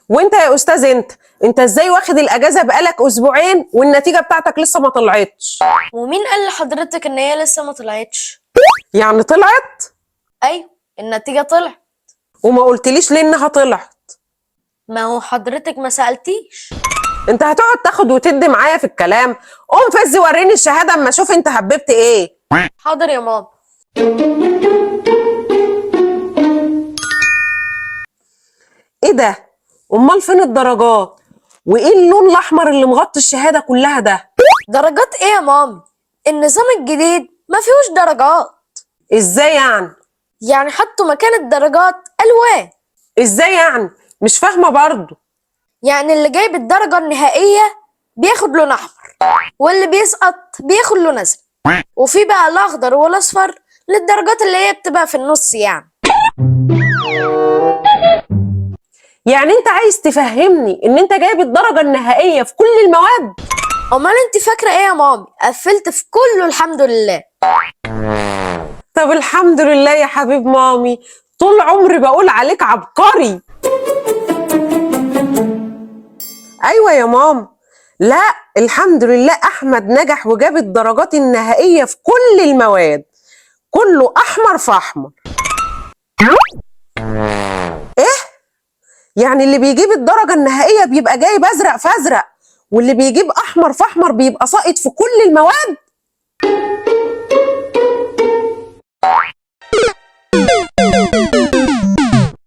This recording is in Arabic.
وانت يا استاذ انت ازاي واخد الاجازه بقالك اسبوعين والنتيجه بتاعتك لسه ما طلعتش؟ ومين قال لحضرتك ان هي لسه ما طلعتش؟ يعني طلعت؟ ايوه، النتيجة طلعت. وما قلتليش ليه انها طلعت؟ ما هو حضرتك ما سألتيش. انت هتقعد تاخد وتدي معايا في الكلام؟ قوم فز وريني الشهاده اما اشوف انت حببت ايه. حاضر يا ماما. ايه ده؟ امال فين الدرجات؟ وايه اللون الاحمر اللي مغطي الشهاده كلها ده؟ درجات ايه يا مامي؟ النظام الجديد ما فيهوش درجات. ازاي يعني؟ يعني حطوا مكان الدرجات الوان. ازاي يعني؟ مش فاهمه برضو. يعني اللي جايب الدرجة النهائية بياخد لون احمر، واللي بيسقط بياخد لون ازرق، وفي بقى الاخضر والاصفر للدرجات اللي هي بتبقى في النص يعني. يعني انت عايز تفهمني ان انت جايب الدرجه النهائيه في كل المواد؟ امال انت فاكرة ايه يا مامي؟ قفلت في كله الحمد لله. طب الحمد لله يا حبيب مامي، طول عمري بقول عليك عبقري. ايوه يا ماما، لا الحمد لله احمد نجح وجاب الدرجات النهائيه في كل المواد، كله احمر في احمر. ايه؟ يعني اللي بيجيب الدرجه النهائيه بيبقى جايب ازرق في ازرق، واللي بيجيب احمر في احمر بيبقى ساقط في كل المواد؟